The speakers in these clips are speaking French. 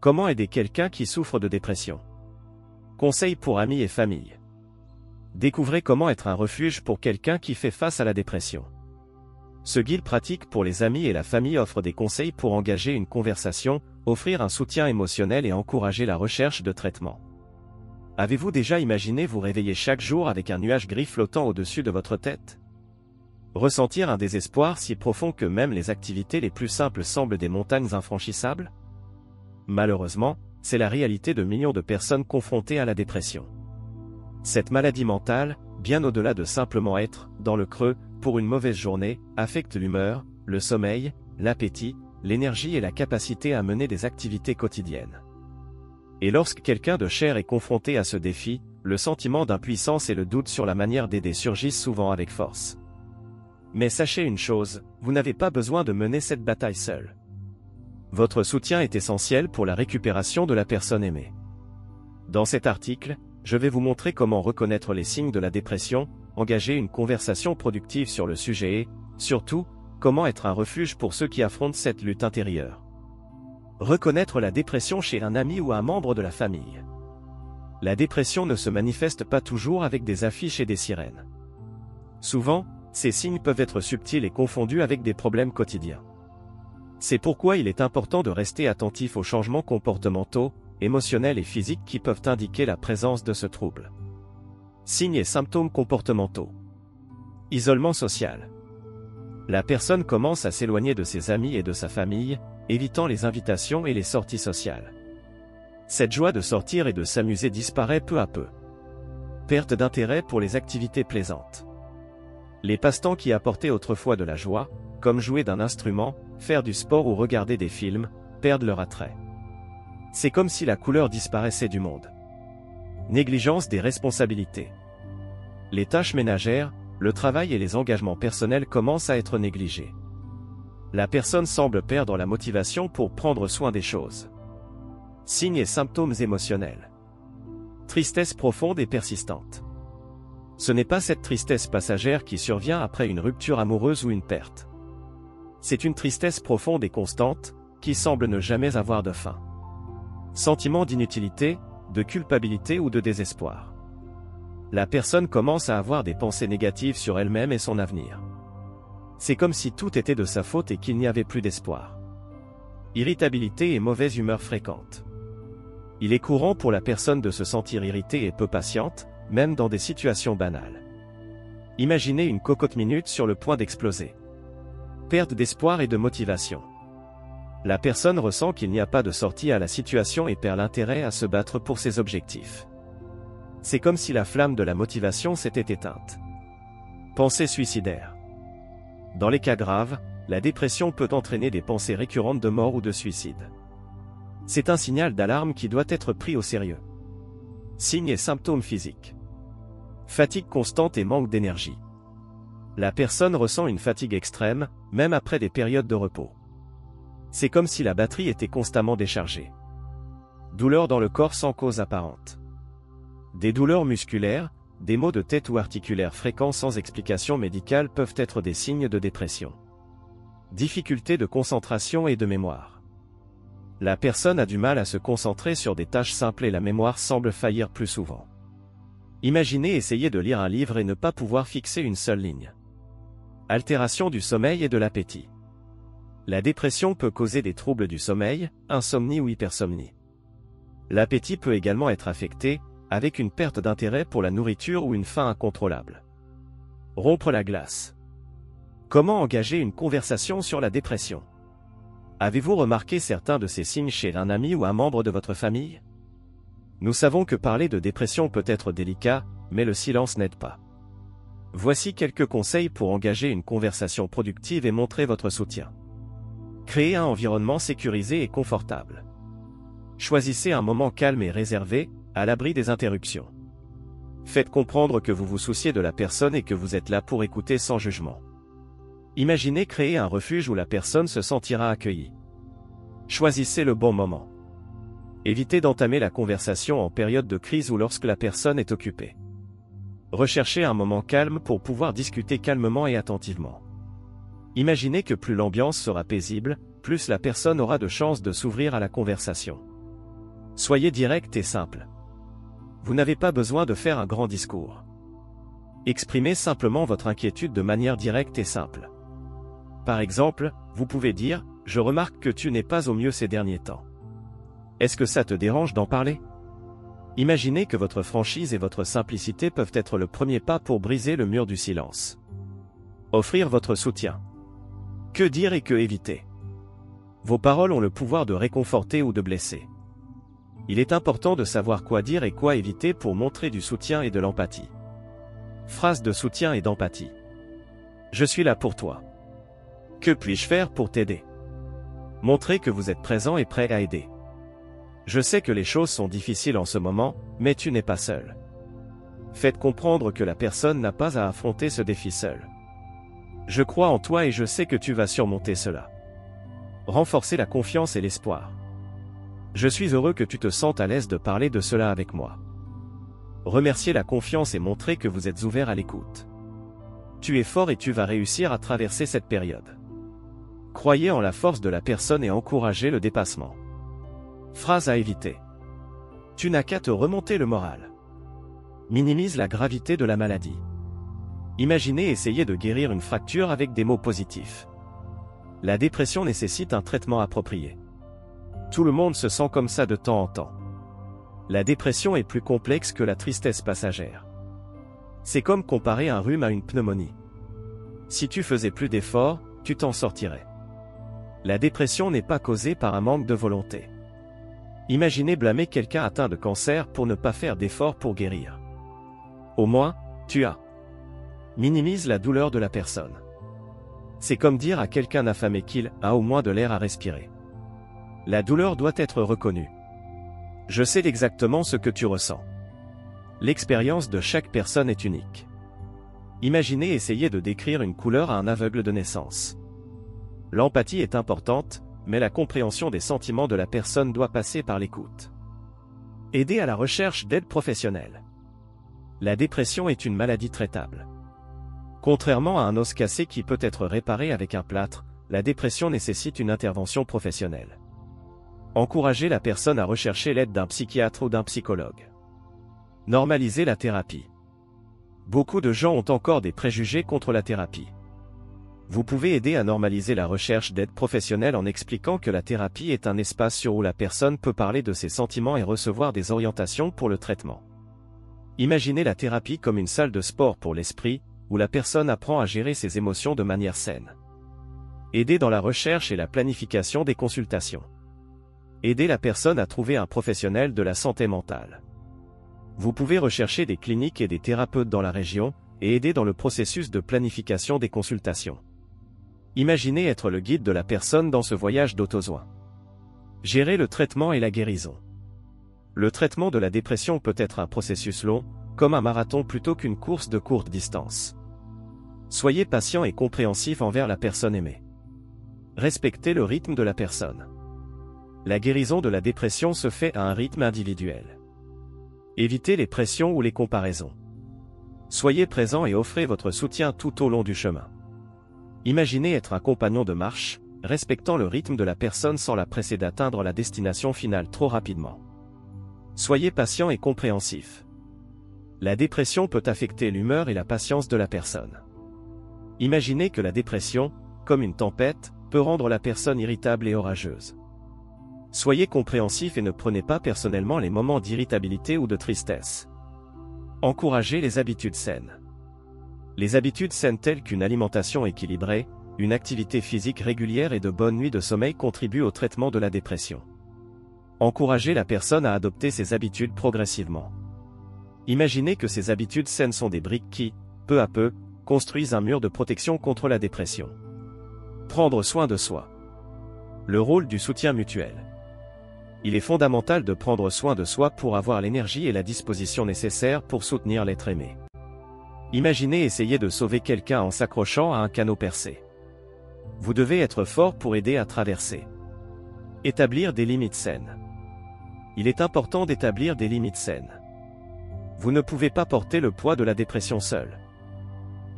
Comment aider quelqu'un qui souffre de dépression? Conseils pour amis et famille. Découvrez comment être un refuge pour quelqu'un qui fait face à la dépression. Ce guide pratique pour les amis et la famille offre des conseils pour engager une conversation, offrir un soutien émotionnel et encourager la recherche de traitement. Avez-vous déjà imaginé vous réveiller chaque jour avec un nuage gris flottant au-dessus de votre tête? Ressentir un désespoir si profond que même les activités les plus simples semblent des montagnes infranchissables? Malheureusement, c'est la réalité de millions de personnes confrontées à la dépression. Cette maladie mentale, bien au-delà de simplement être dans le creux pour une mauvaise journée, affecte l'humeur, le sommeil, l'appétit, l'énergie et la capacité à mener des activités quotidiennes. Et lorsque quelqu'un de cher est confronté à ce défi, le sentiment d'impuissance et le doute sur la manière d'aider surgissent souvent avec force. Mais sachez une chose, vous n'avez pas besoin de mener cette bataille seul. Votre soutien est essentiel pour la récupération de la personne aimée. Dans cet article, je vais vous montrer comment reconnaître les signes de la dépression, engager une conversation productive sur le sujet et, surtout, comment être un refuge pour ceux qui affrontent cette lutte intérieure. Reconnaître la dépression chez un ami ou un membre de la famille. La dépression ne se manifeste pas toujours avec des affiches et des sirènes. Souvent, ces signes peuvent être subtils et confondus avec des problèmes quotidiens. C'est pourquoi il est important de rester attentif aux changements comportementaux, émotionnels et physiques qui peuvent indiquer la présence de ce trouble. Signes et symptômes comportementaux. Isolement social. La personne commence à s'éloigner de ses amis et de sa famille, évitant les invitations et les sorties sociales. Cette joie de sortir et de s'amuser disparaît peu à peu. Perte d'intérêt pour les activités plaisantes. Les passe-temps qui apportaient autrefois de la joie, comme jouer d'un instrument, faire du sport ou regarder des films, perdent leur attrait. C'est comme si la couleur disparaissait du monde. Négligence des responsabilités. Les tâches ménagères, le travail et les engagements personnels commencent à être négligés. La personne semble perdre la motivation pour prendre soin des choses. Signes et symptômes émotionnels. Tristesse profonde et persistante. Ce n'est pas cette tristesse passagère qui survient après une rupture amoureuse ou une perte. C'est une tristesse profonde et constante, qui semble ne jamais avoir de fin. Sentiment d'inutilité, de culpabilité ou de désespoir. La personne commence à avoir des pensées négatives sur elle-même et son avenir. C'est comme si tout était de sa faute et qu'il n'y avait plus d'espoir. Irritabilité et mauvaise humeur fréquente. Il est courant pour la personne de se sentir irritée et peu patiente, même dans des situations banales. Imaginez une cocotte minute sur le point d'exploser. Perte d'espoir et de motivation. La personne ressent qu'il n'y a pas de sortie à la situation et perd l'intérêt à se battre pour ses objectifs. C'est comme si la flamme de la motivation s'était éteinte. Pensée suicidaire. Dans les cas graves, la dépression peut entraîner des pensées récurrentes de mort ou de suicide. C'est un signal d'alarme qui doit être pris au sérieux. Signes et symptômes physiques. Fatigue constante et manque d'énergie. La personne ressent une fatigue extrême, même après des périodes de repos. C'est comme si la batterie était constamment déchargée. Douleurs dans le corps sans cause apparente. Des douleurs musculaires, des maux de tête ou articulaires fréquents sans explication médicale peuvent être des signes de dépression. Difficultés de concentration et de mémoire. La personne a du mal à se concentrer sur des tâches simples et la mémoire semble faillir plus souvent. Imaginez essayer de lire un livre et ne pas pouvoir fixer une seule ligne. Altération du sommeil et de l'appétit. La dépression peut causer des troubles du sommeil, insomnie ou hypersomnie. L'appétit peut également être affecté, avec une perte d'intérêt pour la nourriture ou une faim incontrôlable. Rompre la glace. Comment engager une conversation sur la dépression? Avez-vous remarqué certains de ces signes chez un ami ou un membre de votre famille? Nous savons que parler de dépression peut être délicat, mais le silence n'aide pas. Voici quelques conseils pour engager une conversation productive et montrer votre soutien. Créez un environnement sécurisé et confortable. Choisissez un moment calme et réservé, à l'abri des interruptions. Faites comprendre que vous vous souciez de la personne et que vous êtes là pour écouter sans jugement. Imaginez créer un refuge où la personne se sentira accueillie. Choisissez le bon moment. Évitez d'entamer la conversation en période de crise ou lorsque la personne est occupée. Recherchez un moment calme pour pouvoir discuter calmement et attentivement. Imaginez que plus l'ambiance sera paisible, plus la personne aura de chances de s'ouvrir à la conversation. Soyez direct et simple. Vous n'avez pas besoin de faire un grand discours. Exprimez simplement votre inquiétude de manière directe et simple. Par exemple, vous pouvez dire « Je remarque que tu n'es pas au mieux ces derniers temps. Est-ce que ça te dérange d'en parler ?» Imaginez que votre franchise et votre simplicité peuvent être le premier pas pour briser le mur du silence. Offrir votre soutien. Que dire et que éviter? Vos paroles ont le pouvoir de réconforter ou de blesser. Il est important de savoir quoi dire et quoi éviter pour montrer du soutien et de l'empathie. Phrase de soutien et d'empathie. Je suis là pour toi. Que puis-je faire pour t'aider? Montrez que vous êtes présent et prêt à aider. Je sais que les choses sont difficiles en ce moment, mais tu n'es pas seul. Faites comprendre que la personne n'a pas à affronter ce défi seul. Je crois en toi et je sais que tu vas surmonter cela. Renforcez la confiance et l'espoir. Je suis heureux que tu te sentes à l'aise de parler de cela avec moi. Remerciez la confiance et montrez que vous êtes ouvert à l'écoute. Tu es fort et tu vas réussir à traverser cette période. Croyez en la force de la personne et encouragez le dépassement. Phrase à éviter. Tu n'as qu'à te remonter le moral. Minimise la gravité de la maladie. Imaginez essayer de guérir une fracture avec des mots positifs. La dépression nécessite un traitement approprié. Tout le monde se sent comme ça de temps en temps. La dépression est plus complexe que la tristesse passagère. C'est comme comparer un rhume à une pneumonie. Si tu faisais plus d'efforts, tu t'en sortirais. La dépression n'est pas causée par un manque de volonté. Imaginez blâmer quelqu'un atteint de cancer pour ne pas faire d'efforts pour guérir. Au moins, tu as. Minimise la douleur de la personne. C'est comme dire à quelqu'un affamé qu'il a au moins de l'air à respirer. La douleur doit être reconnue. Je sais exactement ce que tu ressens. L'expérience de chaque personne est unique. Imaginez essayer de décrire une couleur à un aveugle de naissance. L'empathie est importante, mais la compréhension des sentiments de la personne doit passer par l'écoute. Aider à la recherche d'aide professionnelle. La dépression est une maladie traitable. Contrairement à un os cassé qui peut être réparé avec un plâtre, la dépression nécessite une intervention professionnelle. Encouragez la personne à rechercher l'aide d'un psychiatre ou d'un psychologue. Normalisez la thérapie. Beaucoup de gens ont encore des préjugés contre la thérapie. Vous pouvez aider à normaliser la recherche d'aide professionnelle en expliquant que la thérapie est un espace où la personne peut parler de ses sentiments et recevoir des orientations pour le traitement. Imaginez la thérapie comme une salle de sport pour l'esprit, où la personne apprend à gérer ses émotions de manière saine. Aider dans la recherche et la planification des consultations. Aider la personne à trouver un professionnel de la santé mentale. Vous pouvez rechercher des cliniques et des thérapeutes dans la région, et aider dans le processus de planification des consultations. Imaginez être le guide de la personne dans ce voyage d'autosoin. Gérer le traitement et la guérison. Le traitement de la dépression peut être un processus long, comme un marathon plutôt qu'une course de courte distance. Soyez patient et compréhensif envers la personne aimée. Respectez le rythme de la personne. La guérison de la dépression se fait à un rythme individuel. Évitez les pressions ou les comparaisons. Soyez présent et offrez votre soutien tout au long du chemin. Imaginez être un compagnon de marche, respectant le rythme de la personne sans la presser d'atteindre la destination finale trop rapidement. Soyez patient et compréhensif. La dépression peut affecter l'humeur et la patience de la personne. Imaginez que la dépression, comme une tempête, peut rendre la personne irritable et orageuse. Soyez compréhensif et ne prenez pas personnellement les moments d'irritabilité ou de tristesse. Encouragez les habitudes saines. Les habitudes saines telles qu'une alimentation équilibrée, une activité physique régulière et de bonnes nuits de sommeil contribuent au traitement de la dépression. Encouragez la personne à adopter ces habitudes progressivement. Imaginez que ces habitudes saines sont des briques qui, peu à peu, construisent un mur de protection contre la dépression. Prendre soin de soi. Le rôle du soutien mutuel. Il est fondamental de prendre soin de soi pour avoir l'énergie et la disposition nécessaires pour soutenir l'être aimé. Imaginez essayer de sauver quelqu'un en s'accrochant à un canot percé. Vous devez être fort pour aider à traverser. Établir des limites saines. Il est important d'établir des limites saines. Vous ne pouvez pas porter le poids de la dépression seul.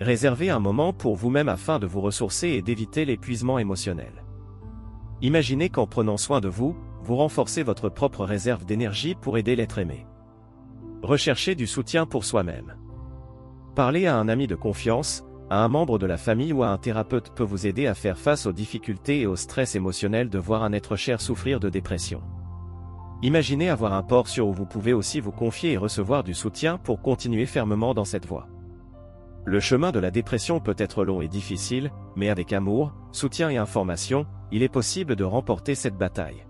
Réservez un moment pour vous-même afin de vous ressourcer et d'éviter l'épuisement émotionnel. Imaginez qu'en prenant soin de vous, vous renforcez votre propre réserve d'énergie pour aider l'être aimé. Recherchez du soutien pour soi-même. Parler à un ami de confiance, à un membre de la famille ou à un thérapeute peut vous aider à faire face aux difficultés et au stress émotionnel de voir un être cher souffrir de dépression. Imaginez avoir un port sûr où vous pouvez aussi vous confier et recevoir du soutien pour continuer fermement dans cette voie. Le chemin de la dépression peut être long et difficile, mais avec amour, soutien et information, il est possible de remporter cette bataille.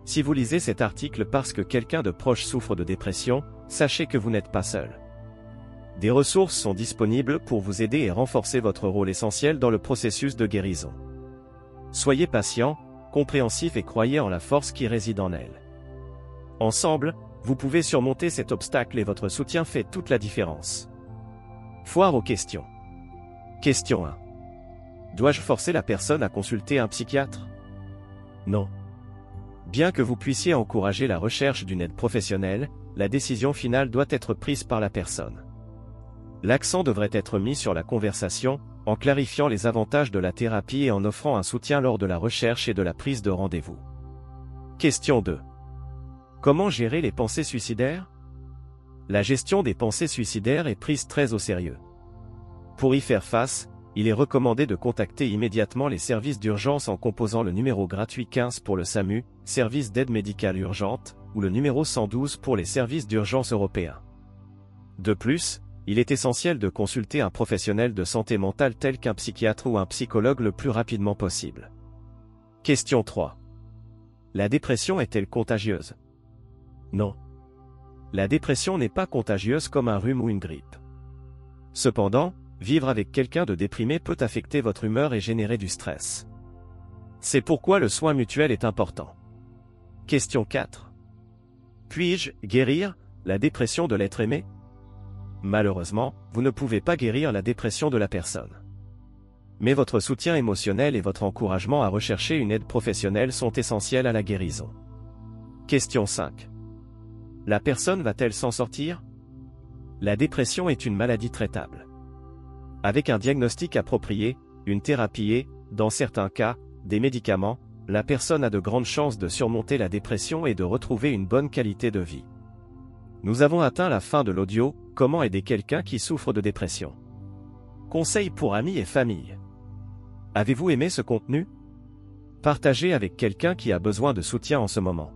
Si vous lisez cet article parce que quelqu'un de proche souffre de dépression, sachez que vous n'êtes pas seul. Des ressources sont disponibles pour vous aider et renforcer votre rôle essentiel dans le processus de guérison. Soyez patient, compréhensif et croyez en la force qui réside en elle. Ensemble, vous pouvez surmonter cet obstacle et votre soutien fait toute la différence. Foire aux questions. Question 1. Dois-je forcer la personne à consulter un psychiatre? Non. Bien que vous puissiez encourager la recherche d'une aide professionnelle, la décision finale doit être prise par la personne. L'accent devrait être mis sur la conversation, en clarifiant les avantages de la thérapie et en offrant un soutien lors de la recherche et de la prise de rendez-vous. Question 2. Comment gérer les pensées suicidaires? La gestion des pensées suicidaires est prise très au sérieux. Pour y faire face, il est recommandé de contacter immédiatement les services d'urgence en composant le numéro gratuit 15 pour le SAMU, service d'aide médicale urgente, ou le numéro 112 pour les services d'urgence européens. De plus, il est essentiel de consulter un professionnel de santé mentale tel qu'un psychiatre ou un psychologue le plus rapidement possible. Question 3. La dépression est-elle contagieuse? Non. La dépression n'est pas contagieuse comme un rhume ou une grippe. Cependant, vivre avec quelqu'un de déprimé peut affecter votre humeur et générer du stress. C'est pourquoi le soin mutuel est important. Question 4. Puis-je guérir la dépression de l'être aimé? Malheureusement, vous ne pouvez pas guérir la dépression de la personne. Mais votre soutien émotionnel et votre encouragement à rechercher une aide professionnelle sont essentiels à la guérison. Question 5. La personne va-t-elle s'en sortir? La dépression est une maladie traitable. Avec un diagnostic approprié, une thérapie et, dans certains cas, des médicaments, la personne a de grandes chances de surmonter la dépression et de retrouver une bonne qualité de vie. Nous avons atteint la fin de l'audio « Comment aider quelqu'un qui souffre de dépression ?» Conseils pour amis et famille. Avez-vous aimé ce contenu? Partagez avec quelqu'un qui a besoin de soutien en ce moment.